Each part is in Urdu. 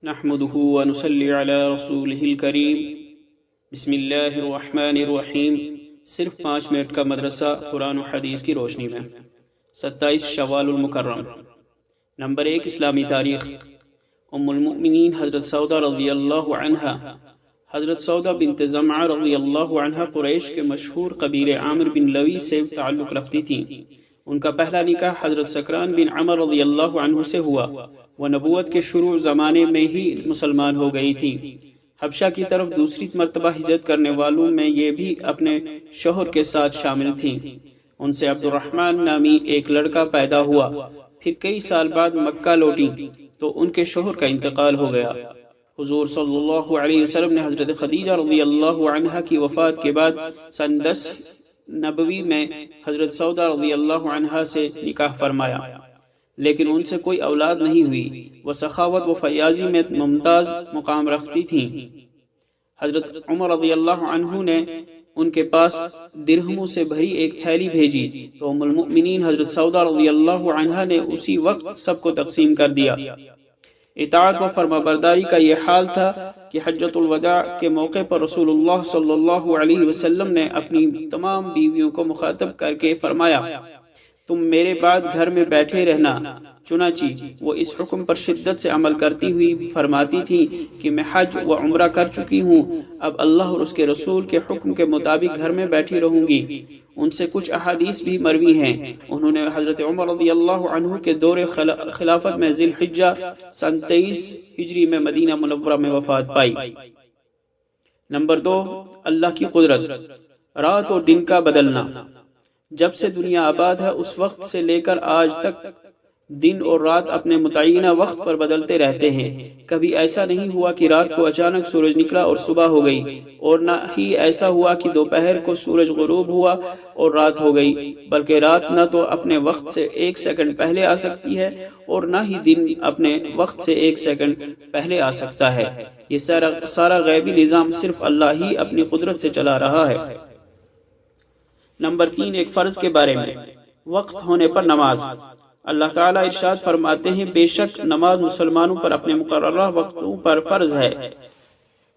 نحمده ونصلي على رسوله الكريم بسم اللہ الرحمن الرحیم۔ صرف 5 منٹ کا مدرسہ قرآن و حدیث کی روشنی میں 27 شوال المکرم۔ نمبر 1، اسلامی تاریخ۔ ام المؤمنین حضرت سودہ رضی اللہ عنہ، حضرت سودہ بنت زمعہ رضی اللہ عنہ قریش کے مشہور قبیلے عامر بن لوی سے تعلق رکھتی تھیں۔ ان کا پہلا نکاح حضرت سکران بن عمر رضی اللہ عنہ سے ہوا۔ وہ نبوت کے شروع زمانے میں ہی مسلمان ہو گئی تھی۔ حبشہ کی طرف دوسری مرتبہ ہجرت کرنے والوں میں یہ بھی اپنے شوہر کے ساتھ شامل تھیں۔ ان سے عبد الرحمن نامی ایک لڑکا پیدا ہوا۔ پھر کئی سال بعد مکہ لوٹیں تو ان کے شوہر کا انتقال ہو گیا۔ حضور صلی اللہ علیہ وسلم نے حضرت خدیجہ رضی اللہ عنہا کی وفات کے بعد سن 10 نبوی میں حضرت سودہ رضی اللہ عنہا سے نکاح فرمایا، لیکن ان سے کوئی اولاد نہیں ہوئی۔ وہ سخاوت و فیاضی میں ممتاز مقام رکھتی تھیں۔ حضرت عمر رضی اللہ عنہ نے ان کے پاس درہموں سے بھری ایک تھیلی بھیجی تو ام المؤمنین حضرت سودہ رضی اللہ عنہا نے اسی وقت سب کو تقسیم کر دیا۔ اطاعت و فرمانبرداری کا یہ حال تھا کہ حجۃ الوداع کے موقع پر رسول اللہ صلی اللہ علیہ وسلم نے اپنی تمام بیویوں کو مخاطب کر کے فرمایا، تم میرے بعد گھر میں بیٹھے رہنا۔ چنانچہ وہ اس حکم پر شدت سے عمل کرتی ہوئی فرماتی تھی کہ میں حج و عمرہ کر چکی ہوں، اب اللہ اور اس کے رسول کے حکم کے مطابق گھر میں بیٹھی رہوں گی۔ ان سے کچھ احادیث بھی مروی ہیں۔ انہوں نے حضرت عمر رضی اللہ عنہ کے دور خلافت میں ذی الحجہ سن 23 ہجری میں مدینہ منورہ میں وفات پائی۔ نمبر 2، اللہ کی قدرت، رات اور دن کا بدلنا۔ جب سے دنیا آباد ہے اس وقت سے لے کر آج تک دن اور رات اپنے متعینہ وقت پر بدلتے رہتے ہیں۔ کبھی ایسا نہیں ہوا کہ رات کو اچانک سورج نکلا اور صبح ہو گئی، اور نہ ہی ایسا ہوا کہ دوپہر کو سورج غروب ہوا اور رات ہو گئی، بلکہ رات نہ تو اپنے وقت سے 1 سیکنڈ پہلے آ سکتی ہے اور نہ ہی دن اپنے وقت سے 1 سیکنڈ پہلے آ سکتا ہے۔ یہ سارا غیبی نظام صرف اللہ ہی اپنی قدرت سے چلا رہا ہے۔ نمبر 3، ایک فرض کے بارے میں، وقت ہونے پر نماز۔ اللہ تعالیٰ ارشاد فرماتے ہیں، بے شک نماز مسلمانوں پر اپنے مقررہ وقتوں پر فرض ہے۔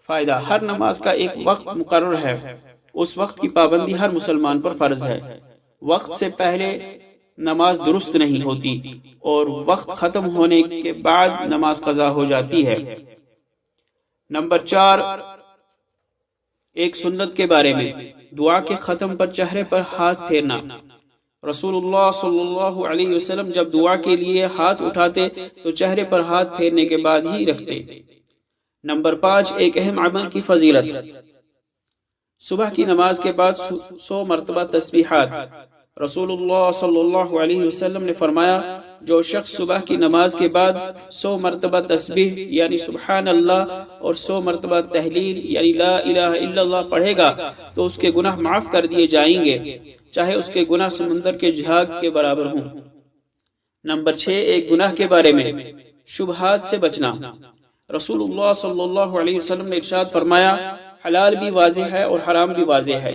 فائدہ، ہر نماز کا ایک وقت مقرر ہے، اس وقت کی پابندی ہر مسلمان پر فرض ہے۔ وقت سے پہلے نماز درست نہیں ہوتی اور وقت ختم ہونے کے بعد نماز قضا ہو جاتی ہے۔ نمبر 4، ایک سنت کے بارے میں، دعا کے ختم پر چہرے پر ہاتھ پھیرنا۔ رسول اللہ صلی اللہ علیہ وسلم جب دعا کے لیے ہاتھ اٹھاتے تو چہرے پر ہاتھ پھیرنے کے بعد ہی رکھتے۔ نمبر 5، ایک اہم عمل کی فضیلت، صبح کی نماز کے بعد 100 مرتبہ تسبیحات۔ رسول اللہ صلی اللہ علیہ وسلم نے فرمایا، جو شخص صبح کی نماز کے بعد 100 مرتبہ تسبیح یعنی سبحان اللہ اور 100 مرتبہ تحلیل یعنی لا الہ الا اللہ پڑھے گا تو اس کے گناہ معاف کر دیے جائیں گے، چاہے اس کے گناہ سمندر کے جھاگ کے برابر ہوں۔ نمبر 6، ایک گناہ کے بارے میں، شبہات سے بچنا۔ رسول اللہ صلی اللہ علیہ وسلم نے ارشاد فرمایا، حلال بھی واضح ہے اور حرام بھی واضح ہے،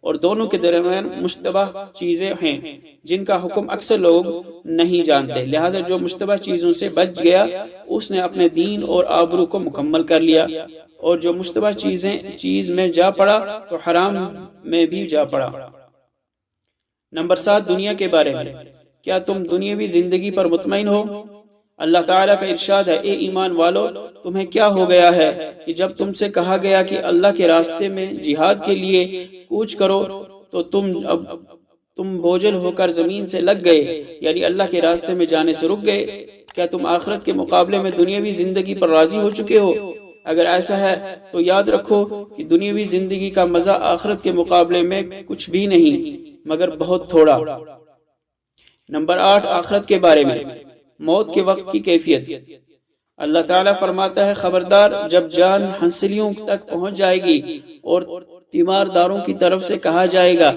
اور دونوں کے درمیان مشتبہ چیزیں ہیں جن کا حکم اکثر لوگ نہیں جانتے، لہٰذا جو مشتبہ چیزوں سے بچ گیا اس نے اپنے دین اور آبرو کو مکمل کر لیا، اور جو مشتبہ چیز میں جا پڑا تو حرام میں بھی جا پڑا۔ نمبر 7، دنیا کے بارے میں، کیا تم دنیاوی زندگی پر مطمئن ہو؟ اللہ تعالیٰ کا ارشاد ہے، اے ایمان والو، تمہیں کیا ہو گیا ہے کہ جب تم سے کہا گیا کہ اللہ کے راستے میں جہاد کے لیے کوچ کرو تو تم بوجھل ہو کر زمین سے لگ گئے، یعنی اللہ کے راستے میں جانے سے رک گئے۔ کیا تم آخرت کے مقابلے میں دنیاوی زندگی پر راضی ہو چکے ہو؟ اگر ایسا ہے تو یاد رکھو کہ دنیاوی زندگی کا مزہ آخرت کے مقابلے میں کچھ بھی نہیں مگر بہت تھوڑا۔ نمبر 8، آخرت کے بارے میں، موت کے وقت کی کیفیت۔ اللہ تعالیٰ فرماتا ہے، خبردار جب جان ہنسلیوں تک پہنچ جائے گی اور تیمارداروں کی طرف سے کہا جائے گا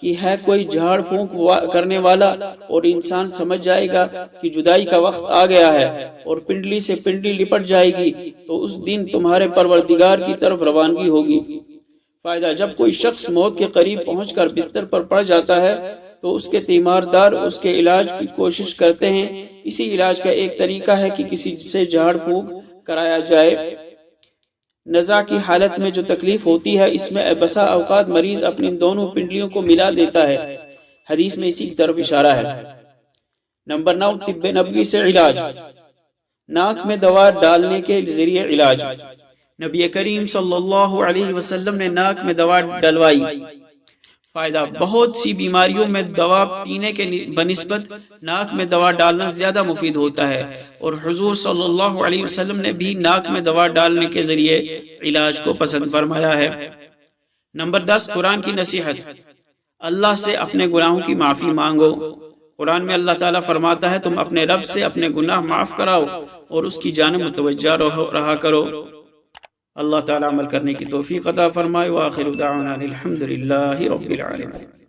کہ ہے کوئی جھاڑ پھونک کرنے والا، اور انسان سمجھ جائے گا کہ جدائی کا وقت آ گیا ہے اور پنڈلی سے پنڈلی لپٹ جائے گی، تو اس دن تمہارے پروردگار کی طرف روانگی ہوگی۔ فائدہ، جب کوئی شخص موت کے قریب پہنچ کر بستر پر پڑ جاتا ہے تو اس کے تیماردار اس کے علاج کی کوشش کرتے ہیں۔ اسی علاج کا ایک طریقہ ہے کہ کسی سے جھاڑ پھونک کرایا جائے۔ نزع کی حالت میں جو تکلیف ہوتی ہے اس میں بسا اوقات مریض اپنی دونوں پنڈلیوں کو ملا دیتا ہے، حدیث میں اسی کی طرف اشارہ ہے۔ نمبر 9، طب نبوی سے علاج، ناک میں دوا ڈالنے کے ذریعے علاج۔ نبی کریم صلی اللہ علیہ وسلم نے ناک میں دوا ڈلوائی۔ فائدہ، بہت سی بیماریوں میں دوا پینے کے بنسبت ناک میں دوا ڈالنا زیادہ مفید ہوتا ہے، اور حضور صلی اللہ علیہ وسلم نے بھی ناک میں دوا ڈالنے کے ذریعے علاج کو پسند فرمایا ہے۔ نمبر 10، قرآن کی نصیحت، اللہ سے اپنے گناہوں کی معافی مانگو۔ قرآن میں اللہ تعالیٰ فرماتا ہے تم اپنے رب سے اپنے گناہ معاف کراؤ اور اس کی جانب متوجہ رہا کرو۔ اللہ تعالیٰ عمل کرنے کی توفیق عطا فرمائے۔ وآخر دعوانا الحمد للہ رب العالمین۔